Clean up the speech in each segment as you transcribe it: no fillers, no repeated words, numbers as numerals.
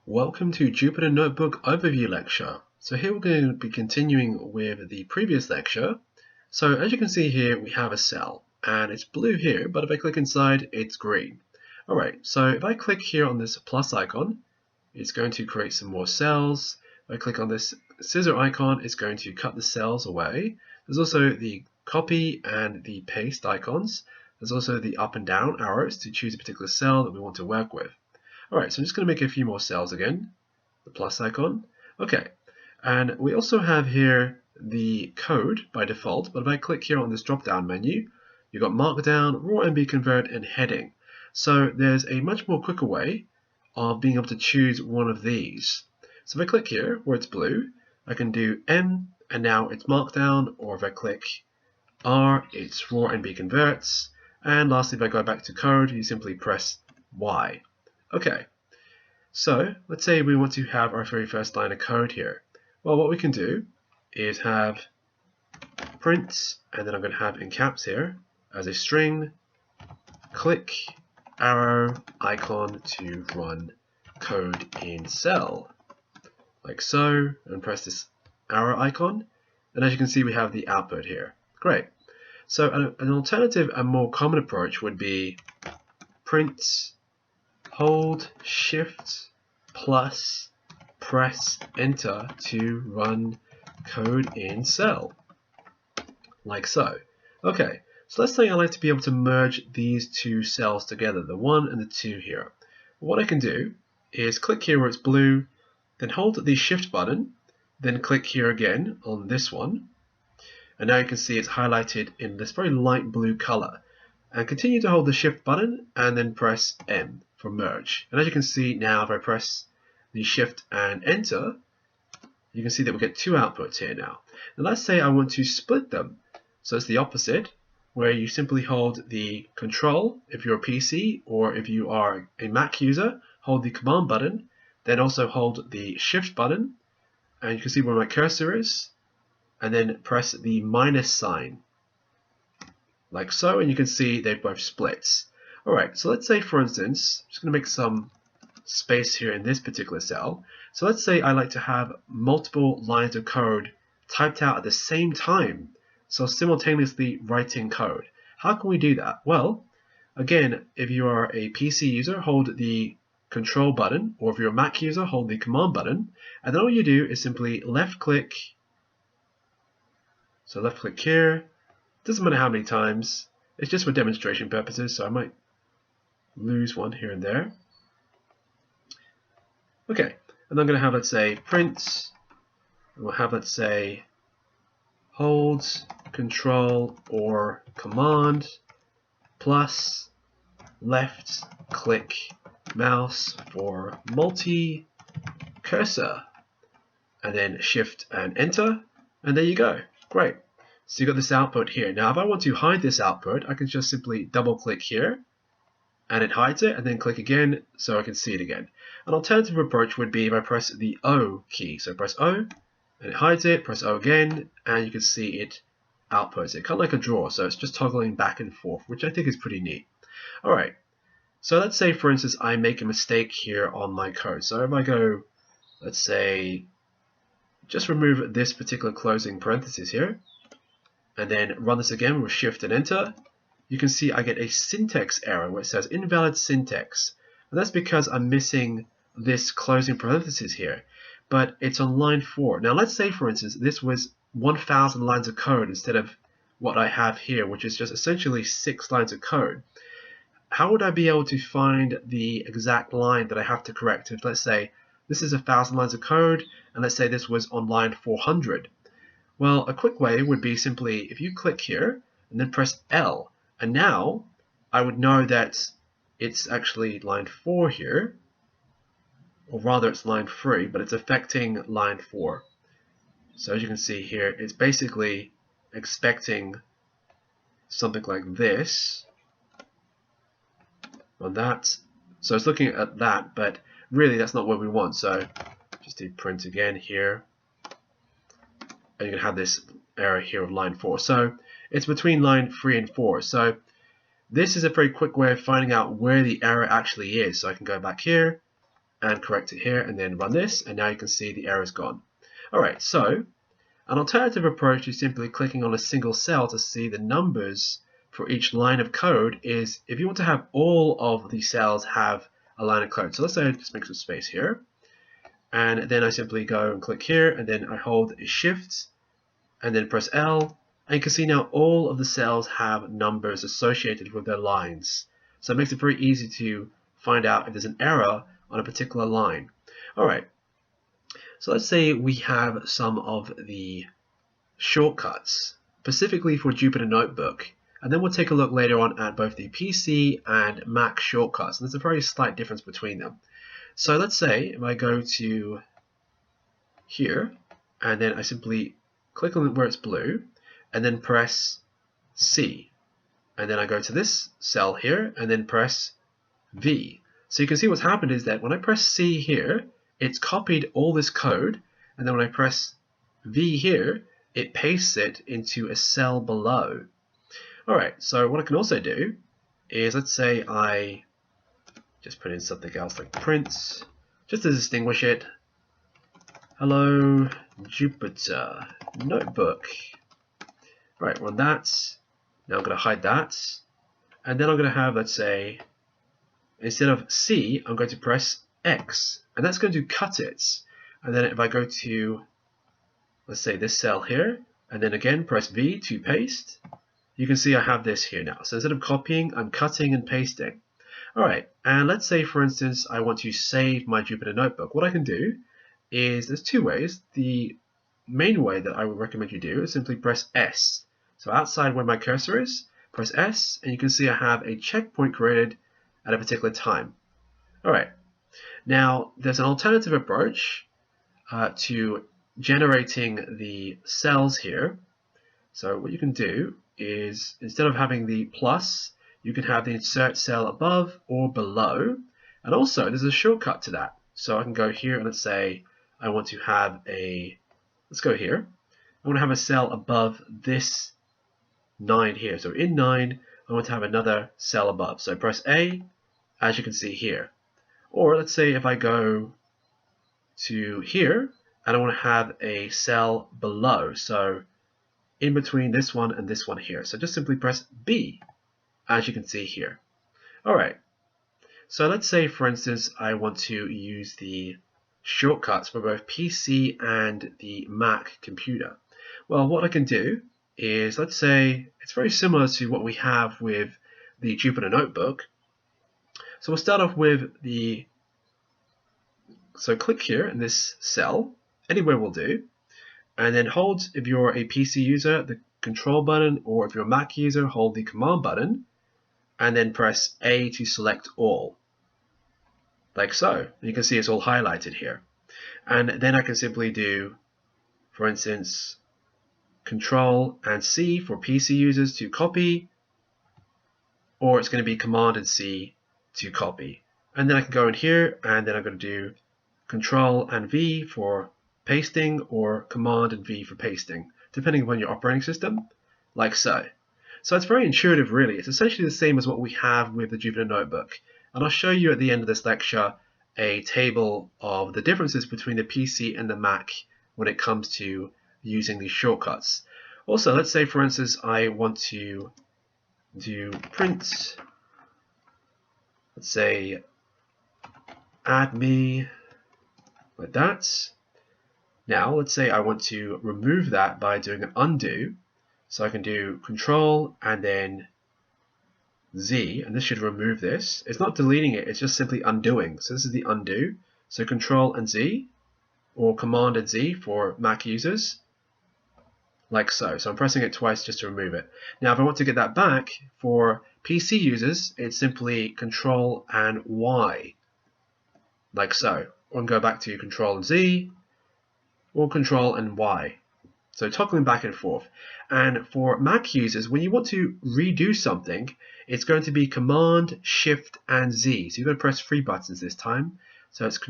Welcome to Jupyter Notebook Overview Lecture. So here we're going to be continuing with the previous lecture. So as you can see here, we have a cell and it's blue here, but if I click inside, it's green. Alright, so if I click here on this plus icon, it's going to create some more cells. If I click on this scissor icon, it's going to cut the cells away. There's also the copy and the paste icons. There's also the up and down arrows to choose a particular cell that we want to work with. Alright, so I'm just going to make a few more cells again, the plus icon. Okay, and we also have here the code by default, but if I click here on this drop-down menu, you've got Markdown, Raw MB Convert, and Heading. So there's a much more quicker way of being able to choose one of these. So if I click here where it's blue, I can do M, and now it's Markdown, or if I click R, it's Raw MB Converts, and lastly, if I go back to code, you simply press Y. Okay, so let's say we want to have our very first line of code here. Well, what we can do is have print, and then I'm going to have in caps here as a string, click arrow icon to run code in cell, like so, and press this arrow icon, and as you can see we have the output here. Great. So an alternative and more common approach would be print hold shift plus press enter to run code in cell, like so. Okay, so let's say I like to be able to merge these two cells together, the 1 and the 2 here. What I can do is click here where it's blue, then hold the shift button, then click here again on this one, and now you can see it's highlighted in this very light blue color. And continue to hold the shift button and then press M for merge. And as you can see now, if I press the shift and enter, you can see that we get two outputs here now. And let's say I want to split them. So it's the opposite, where you simply hold the control if you're a PC, or if you are a Mac user, hold the command button, then also hold the shift button, and you can see where my cursor is, and then press the minus sign, like so, and you can see they both split. Alright, so let's say for instance, I'm just going to make some space here in this particular cell. So let's say I like to have multiple lines of code typed out at the same time, so simultaneously writing code. How can we do that? Well, again, if you are a PC user, hold the control button, or if you're a Mac user, hold the command button, and then all you do is simply left click. So left click here. Doesn't matter how many times, it's just for demonstration purposes, so I might lose one here and there. Okay, and I'm going to have, let's say, print, and we'll have, let's say, hold, control, or command, plus, left, click, mouse for multi-cursor, and then shift and enter, and there you go. Great. So you got this output here. Now if I want to hide this output, I can just simply double click here and it hides it, and then click again so I can see it again. An alternative approach would be if I press the O key. So press O and it hides it, press O again, and you can see it outputs it, kind of like a drawer. So it's just toggling back and forth, which I think is pretty neat. Alright, so let's say for instance I make a mistake here on my code. So if I go, let's say, just remove this particular closing parenthesis here, and then run this again with shift and enter, you can see I get a syntax error where it says invalid syntax. And that's because I'm missing this closing parenthesis here, but it's on line 4. Now let's say for instance this was 1,000 lines of code instead of what I have here, which is just essentially 6 lines of code. How would I be able to find the exact line that I have to correct? If let's say this is 1,000 lines of code, and let's say this was on line 400. Well, a quick way would be simply if you click here and then press L, and now I would know that it's actually line 4 here, or rather it's line 3, but it's affecting line 4. So as you can see here, it's basically expecting something like this on that. So it's looking at that, but really that's not what we want. So just do print again here. And you can have this error here of line 4. So it's between line 3 and 4. So this is a very quick way of finding out where the error actually is. So I can go back here and correct it here, and then run this, and now you can see the error's gone. Alright, so an alternative approach to simply clicking on a single cell to see the numbers for each line of code is if you want to have all of the cells have a line of code. So let's say I just make some space here, and then I simply go and click here, and then I hold Shift and then press L, and you can see now all of the cells have numbers associated with their lines. So it makes it very easy to find out if there's an error on a particular line. Alright, so let's say we have some of the shortcuts, specifically for Jupyter Notebook, and then we'll take a look later on at both the PC and Mac shortcuts. And there's a very slight difference between them. So let's say if I go to here, and then I simply click on where it's blue, and then press C, and then I go to this cell here, and then press V. So you can see what's happened is that when I press C here, it's copied all this code, and then when I press V here, it pastes it into a cell below. Alright, so what I can also do is, let's say I just put in something else like print, just to distinguish it. Hello, Jupyter Notebook. Right, run that. Now I'm going to hide that. And then I'm going to have, let's say, instead of C, I'm going to press X. And that's going to cut it. And then if I go to, let's say, this cell here, and then again press V to paste, you can see I have this here now. So instead of copying, I'm cutting and pasting. Alright, and let's say, for instance, I want to save my Jupyter Notebook. What I can do is, there's two ways. The main way that I would recommend you do is simply press S. So outside where my cursor is, press S, and you can see I have a checkpoint created at a particular time. Alright, now there's an alternative approach to generating the cells here. So what you can do is, instead of having the plus, you can have the insert cell above or below, and also there's a shortcut to that. So I can go here and let's say I want to have a, let's go here, I want to have a cell above this 9 here. So in 9, I want to have another cell above. So press A, as you can see here. Or let's say if I go to here, and I want to have a cell below. So in between this one and this one here. So just simply press B, as you can see here. Alright, so let's say, for instance, I want to use the shortcuts for both PC and the Mac computer. Well, what I can do is, let's say, it's very similar to what we have with the Jupyter Notebook. So we'll start off with the, so click here in this cell, anywhere will do, and then hold, if you're a PC user, the control button, or if you're a Mac user, hold the command button, and then press A to select all, like so. And you can see it's all highlighted here. And then I can simply do, for instance, Control and C for PC users to copy, or it's going to be Command and C to copy. And then I can go in here, and then I'm going to do Control and V for pasting, or Command and V for pasting, depending upon your operating system, like so. So it's very intuitive, really. It's essentially the same as what we have with the Jupyter Notebook. And I'll show you at the end of this lecture a table of the differences between the PC and the Mac when it comes to using these shortcuts. Also, let's say, for instance, I want to do print, let's say, add me, like that. Now, let's say I want to remove that by doing an undo. So I can do Control and then Z, and this should remove this. It's not deleting it, it's just simply undoing. So this is the undo. So Control and Z, or Command and Z for Mac users, like so. So I'm pressing it twice just to remove it. Now if I want to get that back for PC users, it's simply Control and Y, like so. Or I can go back to Control and Z, or Control and Y. So toggling back and forth. And for Mac users, when you want to redo something, it's going to be Command, Shift, and Z. So you're going to press 3 buttons this time. So it's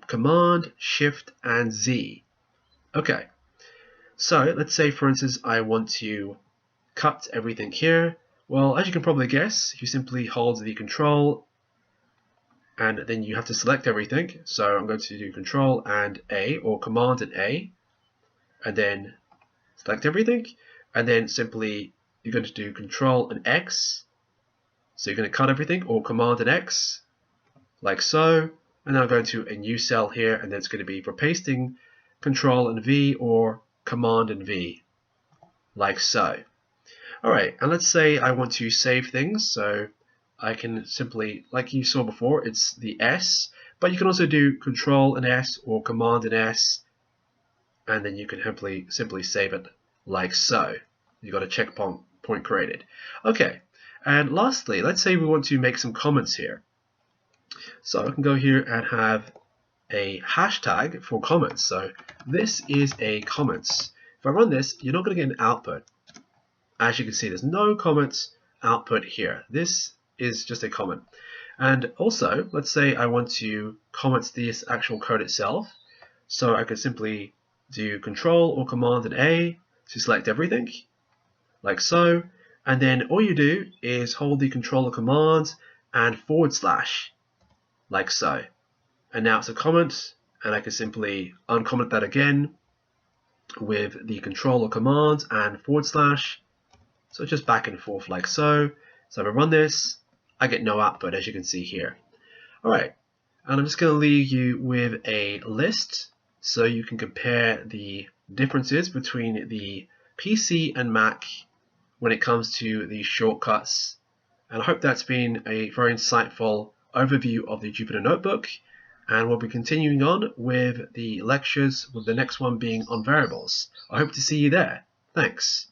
Command, Shift, and Z. Okay. So let's say, for instance, I want to cut everything here. Well, as you can probably guess, if you simply hold the Control and then you have to select everything. So I'm going to do Control and A, or Command and A, and then select everything, and then simply you're going to do Control and X. So you're going to cut everything, or Command and X, like so, and then I'm going to a new cell here, and then it's going to be for pasting, Control and V, or Command and V, like so. Alright, and let's say I want to save things, so I can simply, like you saw before, it's the S, but you can also do Control and S or Command and S, and then you can simply save it like so. You've got a checkpoint created. Okay, and lastly, let's say we want to make some comments here. So I can go here and have a hashtag for comments. So this is a comments. If I run this, you're not going to get an output. As you can see, there's no comments output here. This is just a comment. And also, let's say I want to comment this actual code itself. So I could simply do Control or Command and A to select everything, like so. And then all you do is hold the Control or Command and /, like so. And now it's a comment, and I can simply uncomment that again with the Control or Command and /. So just back and forth like so. So if I run this, I get no output, as you can see here. Alright, and I'm just going to leave you with a list so you can compare the differences between the PC and Mac when it comes to these shortcuts. And I hope that's been a very insightful overview of the Jupyter Notebook. And we'll be continuing on with the lectures, with the next one being on variables. I hope to see you there. Thanks.